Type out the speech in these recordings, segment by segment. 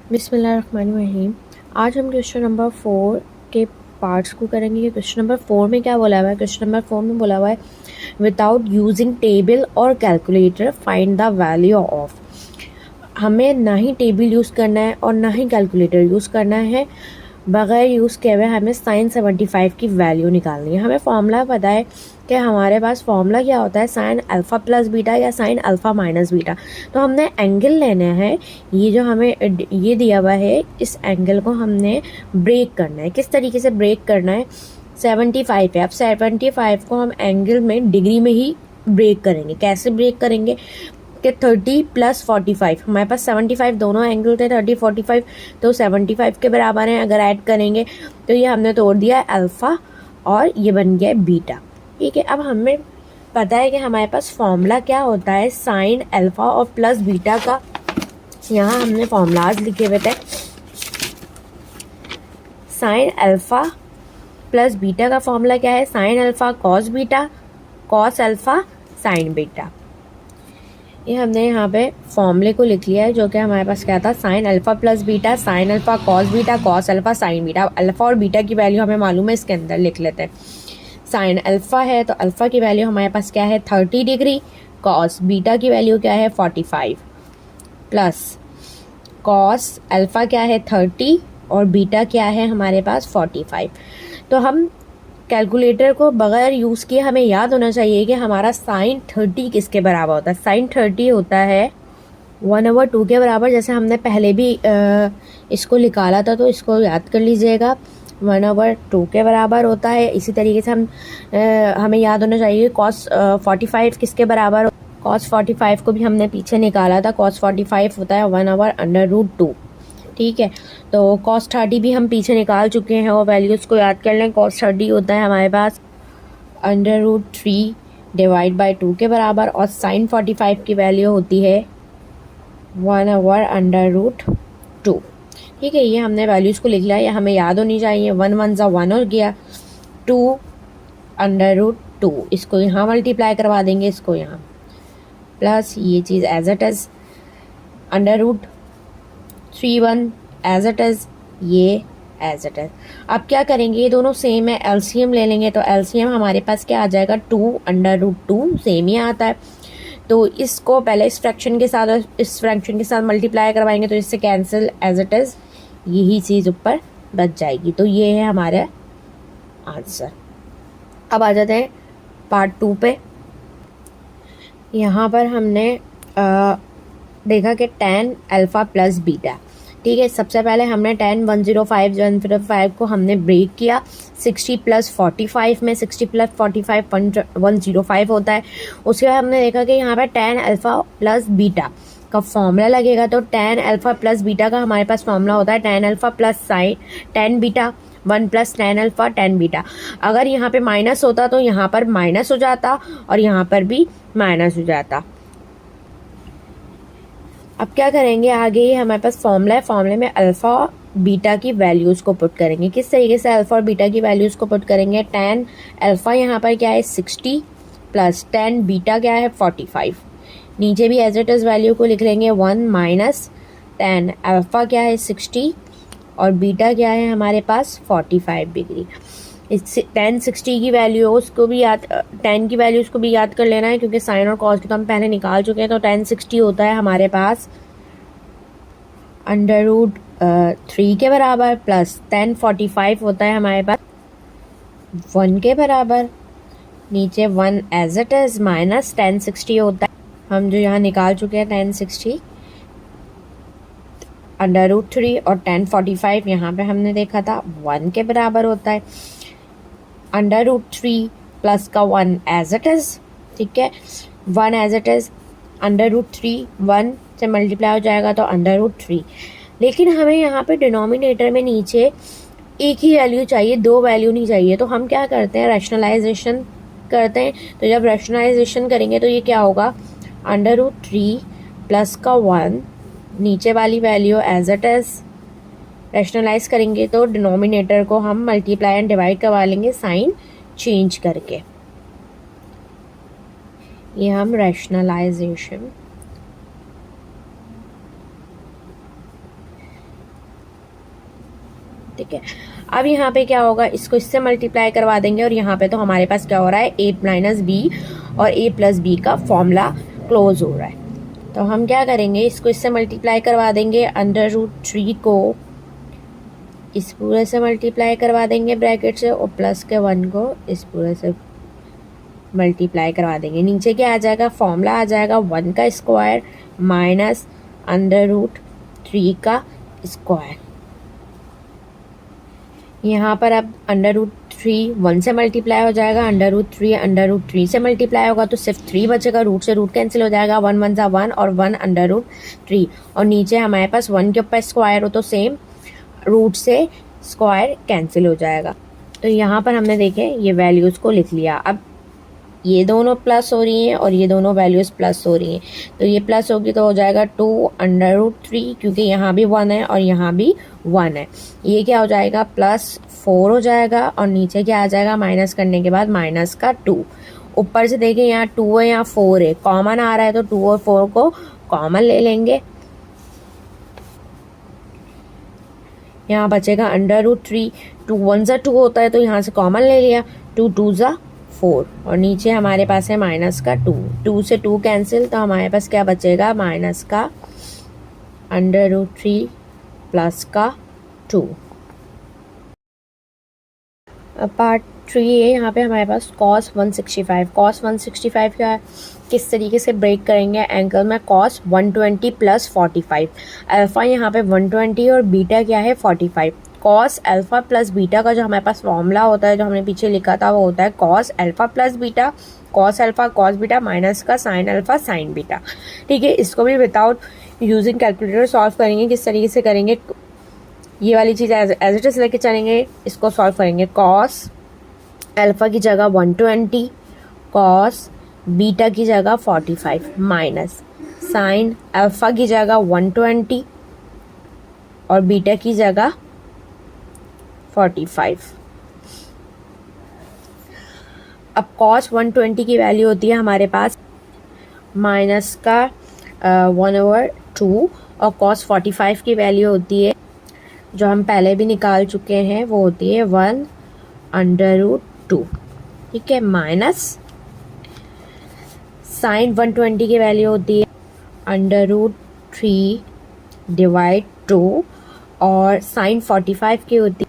बिस्मिल्लाहिर्रहमानिर्रहीम। आज हम क्वेश्चन नंबर 4 के पार्ट्स को करेंगे। क्वेश्चन नंबर 4 में क्या बोला हुआ है? क्वेश्चन नंबर 4 में बोला हुआ है विदाउट यूजिंग टेबल और calculator find the value of. हमें ना ही टेबल यूज़ करना है और ना ही कैलकुलेटर यूज़ करना है, बग़ैर यूज़ किए हुए हमें साइन 75 की वैल्यू निकालनी है। हमें फॉर्मूला पता है कि हमारे पास फॉर्मूला क्या होता है, साइन अल्फ़ा प्लस बीटा या साइन अल्फ़ा माइनस बीटा। तो हमने एंगल लेना है, ये जो हमें ये दिया हुआ है, इस एंगल को हमने ब्रेक करना है। किस तरीके से ब्रेक करना है? 75 है, अब 75 को हम एंगल में डिग्री में ही ब्रेक करेंगे। कैसे ब्रेक करेंगे कि 30 प्लस 45, हमारे पास 75 दोनों एंगल थे, 30 45 तो 75 के बराबर हैं। अगर ऐड करेंगे तो ये हमने तोड़ दिया है अल्फ़ा और ये बन गया बीटा। ठीक है, अब हमें पता है कि हमारे पास फॉर्मूला क्या होता है साइन अल्फ़ा और प्लस बीटा का। यहाँ हमने फॉर्मूलाज लिखे हुए थे। साइन अल्फ़ा प्लस बीटा का फॉर्मूला क्या है? Sine alpha cos beta, cos alpha sine beta. ये हमने यहाँ पे फॉर्मूले को लिख लिया है, जो कि हमारे पास क्या था, sine alpha plus beta, sine alpha cos beta, cos alpha sine beta. Alpha और बीटा की वैल्यू हमें मालूम है, इसके अंदर लिख लेते हैं। साइन अल्फ़ा है तो अल्फ़ा की वैल्यू हमारे पास क्या है, 30 डिग्री। कॉस बीटा की वैल्यू क्या है, 45 प्लस कॉस अल्फ़ा क्या है, 30 और बीटा क्या है हमारे पास 45। तो हम कैलकुलेटर को बगैर यूज़ किए हमें याद होना चाहिए कि हमारा साइन 30 किसके बराबर होता है। साइन 30 होता है 1/2 के बराबर। जैसे हमने पहले भी इसको निकाला था, तो इसको याद कर लीजिएगा, 1/2 के बराबर होता है। इसी तरीके से हमें याद होना चाहिए कॉस 45 किसके बराबर। कॉस 45 को भी हमने पीछे निकाला था, कॉस 45 होता है 1/√2। ठीक है, तो कॉस 30 भी हम पीछे निकाल चुके हैं और वैल्यूज़ को याद कर लें। कॉस 30 होता है हमारे पास √3 डिवाइड बाई 2 के बराबर, और साइन 45 की वैल्यू होती है 1/√2। ठीक है, ये हमने वैल्यूज़ को लिख लिया, ये हमें याद होनी चाहिए। 1 1 ज़ा 1 हो गया, 2/√2। इसको यहाँ मल्टीप्लाई करवा देंगे, इसको यहाँ प्लस ये चीज़ as it is, √3 as it is, ये एज इट इज़। अब क्या करेंगे, ये दोनों सेम है, एलसीएम ले लेंगे। तो एलसीएम हमारे पास क्या आ जाएगा, 2/√2, सेम ही आता है। तो इसको पहले इस फ्रैक्शन के साथ और इस फ्रैक्शन के साथ मल्टीप्लाई करवाएंगे, तो इससे कैंसिल एज इट इज़, यही चीज़ ऊपर बच जाएगी। तो ये है हमारा आंसर। अब आ जाते हैं पार्ट 2 पे। यहाँ पर हमने देखा कि tan अल्फ़ा प्लस बीटा। ठीक है, सबसे पहले हमने tan 105 को हमने ब्रेक किया 60 प्लस 45 में। 60 प्लस 45 105 होता है। उसके बाद हमने देखा कि यहाँ पर tan अल्फ़ा प्लस बीटा का फॉर्मूला लगेगा। तो tan अल्फ़ा प्लस बीटा का हमारे पास फॉर्मूला होता है tan alpha plus sign tan beta 1 plus tan alpha tan beta. अगर यहाँ पे माइनस होता तो यहाँ पर माइनस हो जाता और यहाँ पर भी माइनस हो जाता। अब क्या करेंगे आगे, ये हमारे पास फॉर्मूला है, फॉर्मूले में अल्फ़ा बीटा की वैल्यूज़ को पुट करेंगे। किस तरीके से अल्फ़ा और बीटा की वैल्यूज़ को पुट करेंगे, tan अल्फ़ा यहाँ पर क्या है 60 प्लस tan बीटा क्या है 45। नीचे भी एज इट इज़ वैल्यू को लिख लेंगे 1 माइनस tan अल्फ़ा क्या है 60 और बीटा क्या है हमारे पास 45 डिग्री। इस tan 60 की वैल्यू उसको भी याद, tan की वैल्यू उसको भी याद कर लेना है, क्योंकि साइन और कॉस की तो हम पहले निकाल चुके हैं। तो tan 60 होता है हमारे पास √3 के बराबर, प्लस tan 45 होता है हमारे पास 1 के बराबर। नीचे 1 as it is minus tan 60 होता है, हम जो यहाँ निकाल चुके हैं tan 60 √3, और tan 45 यहाँ पे हमने देखा था 1 के बराबर होता है। √3 प्लस का 1 एज इट इज़, ठीक है, 1 एज इट इज़, √3 1 से मल्टीप्लाई हो जाएगा तो √3। लेकिन हमें यहाँ पे डिनोमिनेटर में नीचे एक ही वैल्यू चाहिए, दो वैल्यू नहीं चाहिए। तो हम क्या करते हैं, रैशनलाइजेशन करते हैं। तो जब रैशनलाइजेशन करेंगे तो ये क्या होगा, √3 प्लस का 1, नीचे वाली value as it is, rationalise करेंगे तो डिनोमिनेटर को हम मल्टीप्लाई एंड डिवाइड करवा लेंगे साइन चेंज करके। ये हम रैशनलाइजेशन ठीक है। अब यहाँ पे क्या होगा, इसको इससे मल्टीप्लाई करवा देंगे और यहाँ पे तो हमारे पास क्या हो रहा है, a माइनस बी और a प्लस बी का फॉर्मूला क्लोज हो रहा है। तो हम क्या करेंगे, इसको इससे मल्टीप्लाई करवा देंगे, अंडर रूट 3 को इस पूरे से मल्टीप्लाई करवा देंगे ब्रैकेट से, और प्लस के 1 को इस पूरे से मल्टीप्लाई करवा देंगे। नीचे क्या आ जाएगा, फॉर्मूला आ जाएगा 1 का स्क्वायर माइनस अंडर रूट 3 का स्क्वायर। यहाँ पर अब अंडर रूट 3 1 से मल्टीप्लाई हो जाएगा, अंडर रूट 3 से मल्टीप्लाई होगा तो सिर्फ 3 बचेगा, रूट से रूट कैंसिल हो जाएगा, 1 1 सा 1 और 1 अंडर रूट 3, और नीचे हमारे पास 1 के ऊपर स्क्वायर हो तो सेम रूट से स्क्वायर कैंसिल हो जाएगा। तो यहाँ पर हमने देखे ये वैल्यूज़ को लिख लिया। अब ये दोनों प्लस हो रही हैं और ये दोनों वैल्यूज़ प्लस हो रही हैं, तो ये प्लस होगी तो हो जाएगा 2 अंडर रूट 3, क्योंकि यहाँ भी 1 है और यहाँ भी 1 है। ये क्या हो जाएगा, +4 हो जाएगा, और नीचे क्या आ जाएगा, माइनस करने के बाद माइनस का 2। ऊपर से देखिए यहाँ 2 है, यहाँ 4 है, कॉमन आ रहा है तो 2 और 4 को कॉमन ले लेंगे। यहाँ बचेगा अंडर रूट 3, 2 1 ज़ा 2 होता है तो यहाँ से कॉमन ले लिया, 2 2 ज़ा 4, और नीचे हमारे पास है माइनस का 2, 2 से 2 कैंसिल, तो हमारे पास क्या बचेगा, माइनस का अंडर रूट 3 प्लस का 2। अब पार्ट 3 है, यहाँ पे हमारे पास cos 165 का किस तरीके से ब्रेक करेंगे एंगल में, cos 120 प्लस 45, अल्फ़ा यहाँ पे 120 और बीटा क्या है 45। cos अल्फ़ा प्लस बीटा का जो हमारे पास फॉर्मूला होता है, जो हमने पीछे लिखा था, वो होता है cos alpha plus beta, cos alpha cos beta minus का sin अल्फ़ा sin बीटा। ठीक है, इसको भी विदाउट यूजिंग कैलकुलेटर सॉल्व करेंगे। किस तरीके से करेंगे, ये वाली चीज़ एज इट इज़ लेके चलेंगे, इसको सॉल्व करेंगे। cos अल्फ़ा की जगह 120, cos बीटा की जगह 45 माइनस sin अल्फ़ा की जगह 120 और बीटा की जगह 45। अब cos 120 की वैल्यू होती है हमारे पास माइनस का 1/2, और cos 45 की वैल्यू होती है, जो हम पहले भी निकाल चुके हैं, वो होती है 1/2। ठीक है, माइनस sin 120 की वैल्यू होती है √3/2, और sin 45 की होती है,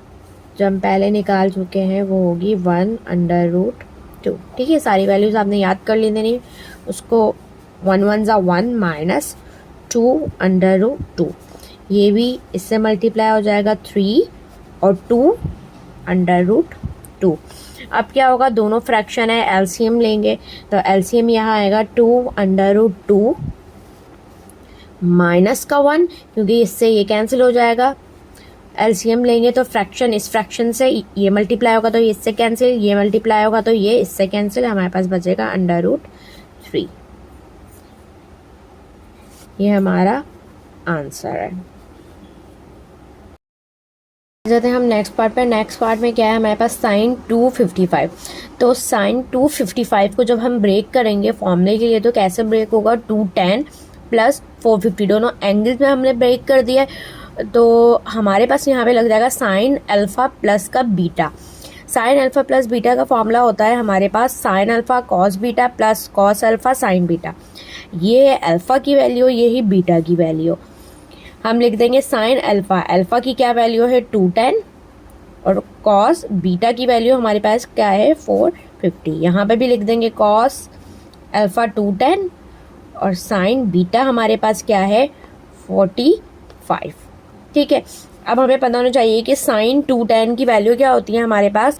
जो हम पहले निकाल चुके हैं, वो होगी 1/2। ठीक है, सारी वैल्यूज़ आपने याद कर ली देनी, उसको 1 1 ज़ा 1 माइनस 2/2, ये भी इससे मल्टीप्लाई हो जाएगा 3 और 2/2। अब क्या होगा, दोनों फ्रैक्शन है, एलसीएम लेंगे, तो एलसीएम यहाँ आएगा 2/2 माइनस का 1, क्योंकि इससे ये कैंसिल हो जाएगा। एलसीएम लेंगे तो फ्रैक्शन, इस फ्रैक्शन से ये मल्टीप्लाई होगा तो ये इससे कैंसिल, ये मल्टीप्लाई होगा तो ये इससे कैंसिल, हमारे पास बचेगा अंडर रूट 3। ये हमारा आंसर है। जाते हैं हम नेक्स्ट पार्ट पे। नेक्स्ट पार्ट में क्या है हमारे पास, sin 255। तो sin 255 को जब हम ब्रेक करेंगे फॉर्मूले के लिए, तो कैसे ब्रेक होगा, 210 प्लस 450, दोनों एंगल्स में हमने ब्रेक कर दिया है, तो हमारे पास यहाँ पे लग जाएगा sin अल्फ़ा प्लस का beta. sin alpha plus beta का फॉर्मूला होता है हमारे पास sin alpha cos beta plus cos alpha sin beta. ये है अल्फ़ा की वैल्यू, ये ही बीटा की वैल्यू। हम लिख देंगे sin अल्फ़ा, अल्फ़ा की क्या वैल्यू है 210, और cos बीटा की वैल्यू हमारे पास क्या है 450। यहाँ पे भी लिख देंगे cos अल्फ़ा 210 और sin बीटा हमारे पास क्या है 45। ठीक है, अब हमें पता होना चाहिए कि sin 210 की वैल्यू क्या होती है हमारे पास।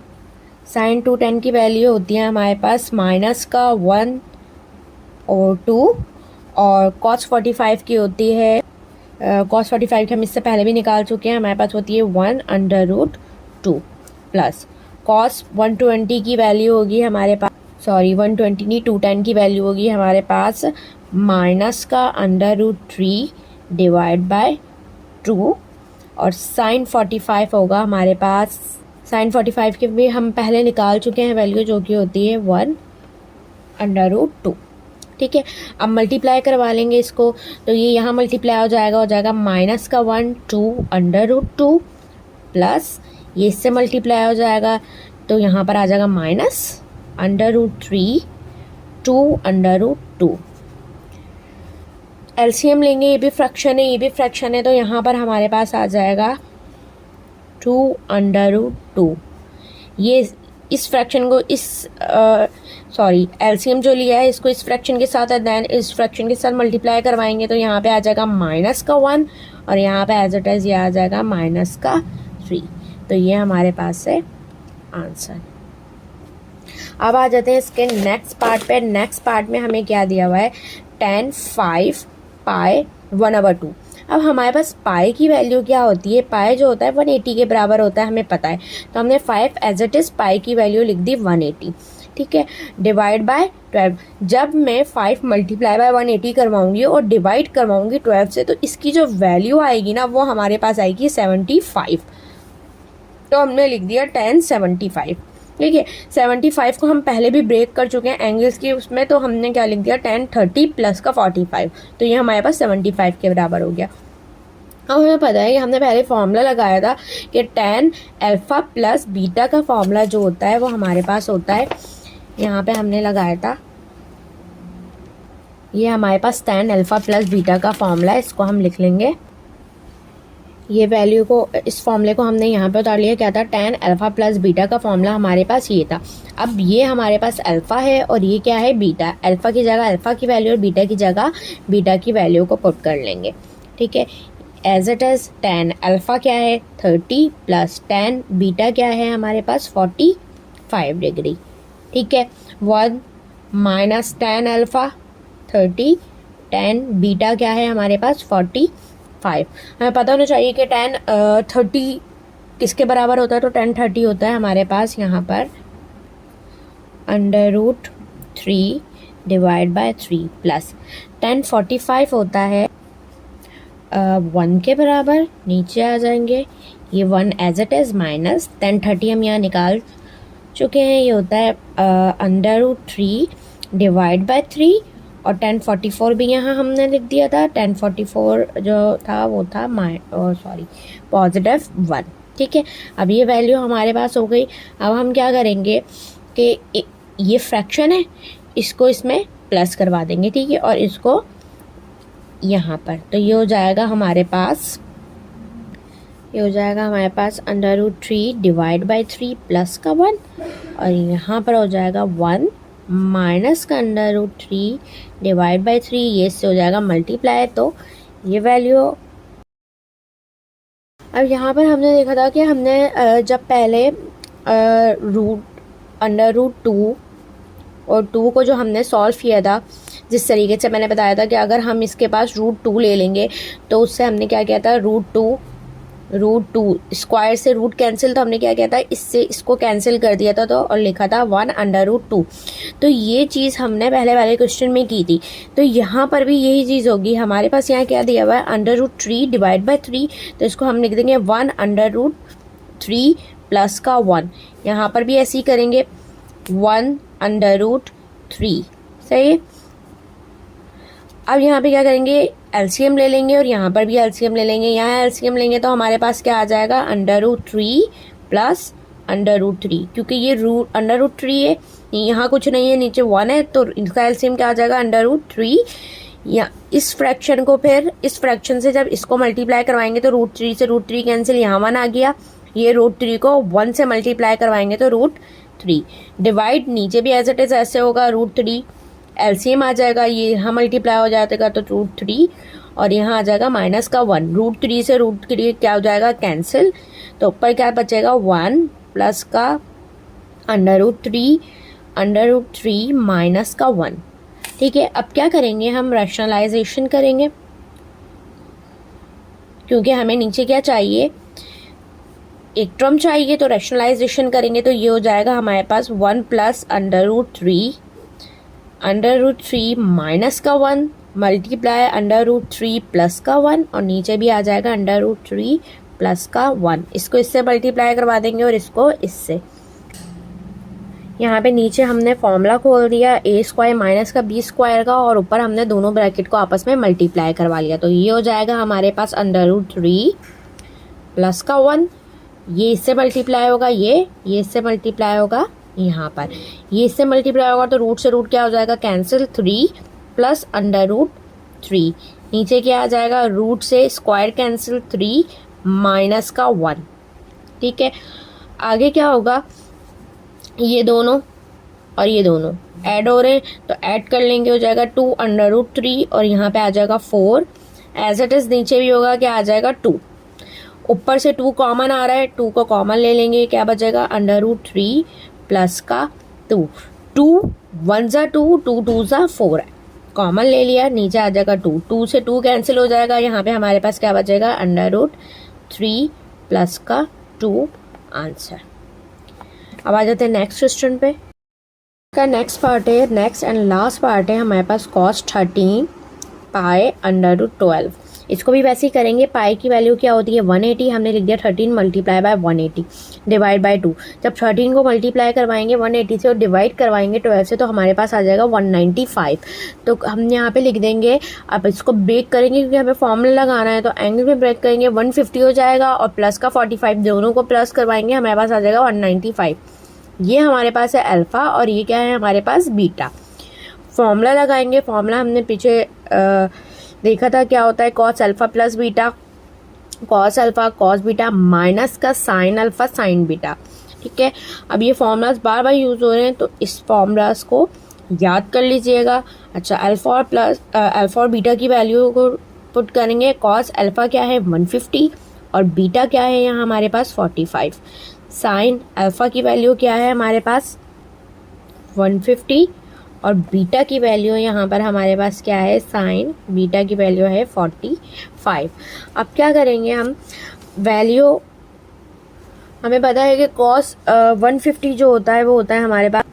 sin 210 की वैल्यू होती है हमारे पास माइनस का 1 और 2, और cos 45 की होती है cos 45 हम इससे पहले भी निकाल चुके हैं, हमारे पास होती है 1/2 प्लस cos 120 की वैल्यू होगी हमारे पास, 120 नहीं 210 की वैल्यू होगी हमारे पास माइनस का √3/2, और sin 45 होगा हमारे पास, sin 45 की भी हम पहले निकाल चुके हैं वैल्यू, जो कि होती है 1/2। ठीक है, अब मल्टीप्लाई करवा लेंगे इसको, तो ये यहाँ मल्टीप्लाई हो जाएगा माइनस का 1 2/2 प्लस ये इससे मल्टीप्लाई हो जाएगा तो यहाँ पर आ जाएगा माइनस √3 2 √2। एलसीएम लेंगे, ये भी फ्रैक्शन है ये भी फ्रैक्शन है, तो यहाँ पर हमारे पास आ जाएगा 2 √2। ये इस फ्रैक्शन को एलसीएम जो लिया है इसको इस फ्रैक्शन के साथ देन इस फ्रैक्शन के साथ मल्टीप्लाई करवाएंगे तो यहाँ पे आ जाएगा -1 और यहाँ पे एज इट इज ये आ जाएगा -3। तो ये हमारे पास है आंसर। अब आ जाते हैं इसके नेक्स्ट पार्ट पे। नेक्स्ट पार्ट में हमें क्या दिया हुआ है, tan 5 पाई 1/2। अब हमारे पास पाई की वैल्यू क्या होती है, पाई जो होता है 180 के बराबर होता है, हमें पता है, तो हमने 5 एज इट इज पाई की वैल्यू लिख दी 180, ठीक है, डिवाइड बाय 12। जब मैं 5 मल्टीप्लाई बाय 180 करवाऊंगी और डिवाइड करवाऊंगी 12 से, तो इसकी जो वैल्यू आएगी ना वो हमारे पास आएगी 75। तो हमने लिख दिया tan 75, ठीक है। 75 को हम पहले भी ब्रेक कर चुके हैं एंगल्स की उसमें, तो हमने क्या लिख दिया tan 30 प्लस का 45, तो ये हमारे पास 75 के बराबर हो गया। अब हमें पता है कि हमने पहले फॉर्मूला लगाया था कि tan अल्फा प्लस बीटा का फॉर्मूला जो होता है वो हमारे पास होता है, यहाँ पे हमने लगाया था, ये हमारे पास tan अल्फा प्लस बीटा का फॉर्मूला है, इसको हम लिख लेंगे। ये वैल्यू को, इस फॉर्मूले को हमने यहाँ पे उतार लिया, क्या था, tan अल्फा प्लस बीटा का फॉर्मूला हमारे पास ये था। अब ये हमारे पास अल्फा है और ये क्या है, बीटा। अल्फा की जगह अल्फा की वैल्यू और बीटा की जगह बीटा की वैल्यू को पुट कर लेंगे, ठीक है। As it is tan alpha क्या है 30 प्लस tan बीटा क्या है हमारे पास 45 डिग्री, ठीक है। 1 minus tan alpha 30, tan beta क्या है हमारे पास 45। हमें पता होना चाहिए कि tan 30 किसके बराबर होता है, तो tan 30 होता है हमारे पास यहाँ पर √3 डिवाइड बाय 3 प्लस tan 45 होता है 1 के बराबर, नीचे आ जाएंगे, ये 1 as it is minus tan 30 हम यहाँ निकाल चुके हैं, ये होता है √3 डिवाइड बाय 3 और tan 44 भी यहाँ हमने लिख दिया था। tan 44 जो था वो था +1, ठीक है। अब ये वैल्यू हमारे पास हो गई। अब हम क्या करेंगे कि ये फ्रैक्शन है, इसको इसमें प्लस करवा देंगे, ठीक है, और इसको यहाँ पर, तो ये हो जाएगा हमारे पास, ये हो जाएगा हमारे पास √3 डिवाइड बाय 3 प्लस का 1 और यहाँ पर हो जाएगा 1 माइनस का √3 डिवाइड बाय 3, ये से हो जाएगा मल्टीप्लाई, तो ये वैल्यू। अब यहाँ पर हमने देखा था कि हमने जब पहले √2 और 2 को जो हमने सॉल्व किया था, जिस तरीके से मैंने बताया था कि अगर हम इसके पास √2 ले लेंगे तो उससे हमने क्या किया था, √2 स्क्वायर से रूट कैंसिल, तो हमने क्या किया था, इससे इसको कैंसिल कर दिया था, तो और लिखा था 1/√2। तो ये चीज़ हमने पहले वाले क्वेश्चन में की थी, तो यहाँ पर भी यही चीज़ होगी। हमारे पास यहाँ क्या दिया हुआ है, √3 डिवाइड बाय 3, तो इसको हम लिख देंगे 1/√3 प्लस का 1। यहाँ पर भी ऐसे ही करेंगे 1/√3, सही है। अब यहाँ पे क्या करेंगे, एलसीएम ले लेंगे और यहाँ पर भी एलसीएम ले लेंगे। यहाँ एलसीएम लेंगे तो हमारे पास क्या आ जाएगा, √3 प्लस √3, क्योंकि ये √3 है, यहाँ कुछ नहीं है, नीचे 1 है, तो इसका एलसीएम क्या आ जाएगा, √3। या इस फ्रैक्शन को फिर इस फ्रैक्शन से जब इसको मल्टीप्लाई करवाएंगे तो √3 से √3 कैंसिल, यहाँ 1 आ गया, ये √3 को 1 से मल्टीप्लाई करवाएंगे तो √3 डिवाइड, नीचे भी एज इट इज ऐसे होगा, √3 एलसीएम आ जाएगा, ये यहाँ मल्टीप्लाई हो जाएगा तो √3 और यहाँ आ जाएगा माइनस का 1, √3 से √3 क्या हो जाएगा, कैंसिल, तो ऊपर क्या बचेगा 1 प्लस का √3 माइनस का 1, ठीक है। अब क्या करेंगे, हम रैशनलाइजेशन करेंगे, क्योंकि हमें नीचे क्या चाहिए, एक टर्म चाहिए, तो रैशनलाइजेशन करेंगे तो ये हो जाएगा हमारे पास 1 प्लस √3 माइनस का 1 मल्टीप्लाई √3 प्लस का 1 और नीचे भी आ जाएगा √3 प्लस का 1। इसको इससे मल्टीप्लाई करवा देंगे और इसको इससे। यहाँ पे नीचे हमने फॉर्मूला खोल दिया a² माइनस का b² का और ऊपर हमने दोनों ब्रैकेट को आपस में मल्टीप्लाई करवा लिया, तो ये हो जाएगा हमारे पास √3 प्लस का 1 ये इससे मल्टीप्लाई होगा, ये इससे मल्टीप्लाई होगा यहाँ पर, ये इससे मल्टीप्लाई होगा तो रूट से रूट क्या हो जाएगा, कैंसिल, 3 प्लस अंडर रूट 3, नीचे क्या आ जाएगा, रूट से स्क्वायर कैंसिल, 3 माइनस का 1। ठीक है, आगे क्या होगा, ये दोनों और ये दोनों ऐड हो रहे हैं तो ऐड कर लेंगे, हो जाएगा 2 अंडर रूट 3 और यहाँ पे आ जाएगा 4, एज इट इज नीचे भी होगा, क्या आ जाएगा 2, ऊपर से 2 कॉमन आ रहा है, 2 को कॉमन ले लेंगे, क्या बचेगा अंडर रूट 3 प्लस का 2, 2 1 ज़ा 2, 2 2 ज़ा 4 है, कॉमन ले लिया, नीचे आ जाएगा 2, 2 से 2 कैंसिल हो जाएगा, यहाँ पे हमारे पास क्या बचेगा अंडर रूट 3 प्लस का 2 आंसर। अब आ जाते हैं नेक्स्ट क्वेश्चन पे। का नेक्स्ट पार्ट है, नेक्स्ट एंड लास्ट पार्ट है हमारे पास cos 13 पाई अंडर रूट 12। इसको भी वैसे ही करेंगे, पाई की वैल्यू क्या होती है 180, हमने लिख दिया 13 मल्टीप्लाई बाय 180 डिवाइड बाय 2। जब 13 को मल्टीप्लाई करवाएंगे 180 से और डिवाइड करवाएंगे 12 से तो हमारे पास आ जाएगा 195। तो हम यहाँ पे लिख देंगे, अब इसको ब्रेक करेंगे क्योंकि हमें फॉर्मूला लगाना है, तो एंगल में ब्रेक करेंगे 150 हो जाएगा और प्लस का 45, दोनों को प्लस करवाएंगे हमारे पास आ जाएगा 195। ये हमारे पास है अल्फ़ा और ये क्या है हमारे पास बीटा। फॉर्मूला लगाएंगे, फॉर्मूला हमने पीछे देखा था क्या होता है, cos alpha plus beta, cos alpha cos beta minus का साइन अल्फ़ा साइन बीटा। ठीक है, अब ये फॉर्मूलाज बार बार यूज़ हो रहे हैं तो इस फॉर्मूलाज को याद कर लीजिएगा। अच्छा, अल्फ़ा और बीटा की वैल्यू को पुट करेंगे, कॉस अल्फ़ा क्या है 150 और बीटा क्या है यहाँ हमारे पास 45। साइन अल्फ़ा की वैल्यू क्या है हमारे पास 150 और बीटा की वैल्यू यहाँ पर हमारे पास क्या है, साइन बीटा की वैल्यू है 45। अब क्या करेंगे हम, वैल्यू हमें पता है कि कॉस 150 जो होता है वो होता है हमारे पास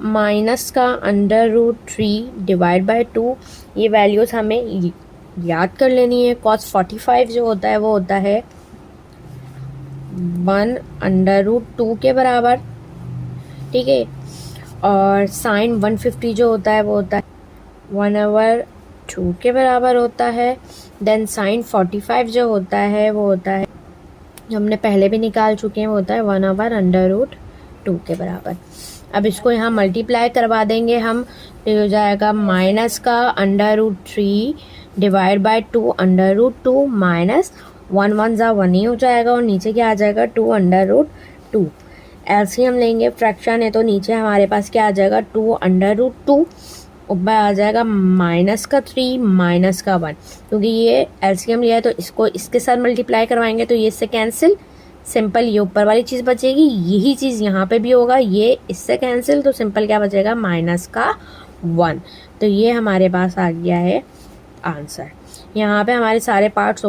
माइनस का अंडर रूट 3 डिवाइड बाय 2। ये वैल्यूज़ हमें याद कर लेनी है। कॉस 45 जो होता है वो होता है 1 अंडर रूट 2 के बराबर। ठीक है, और साइन 150 जो होता है वो होता है 1/2 के बराबर होता है। देन साइन 45 जो होता है वो होता है, हमने पहले भी निकाल चुके हैं, वो होता है 1/√2 के बराबर। अब इसको यहाँ मल्टीप्लाई करवा देंगे हम, तो हो जाएगा माइनस का under root 3 divide by 2 under root 2 minus 1 1 ज़ा 1 ही हो जाएगा और नीचे क्या आ जाएगा 2 अंडर रूट 2। एलसीएम लेंगे, फ्रैक्शन है तो नीचे हमारे पास क्या आ जाएगा 2 अंडर रूट 2, ऊपर आ जाएगा माइनस का 3 माइनस का 1, क्योंकि ये एलसीएम लिया है तो इसको इसके साथ मल्टीप्लाई करवाएंगे तो ये इससे कैंसिल, सिंपल ये ऊपर वाली चीज़ बचेगी, यही चीज़ यहाँ पे भी होगा, ये इससे कैंसिल, तो सिंपल क्या बचेगा माइनस का 1। तो ये हमारे पास आ गया है आंसर। यहाँ पे हमारे सारे पार्ट्स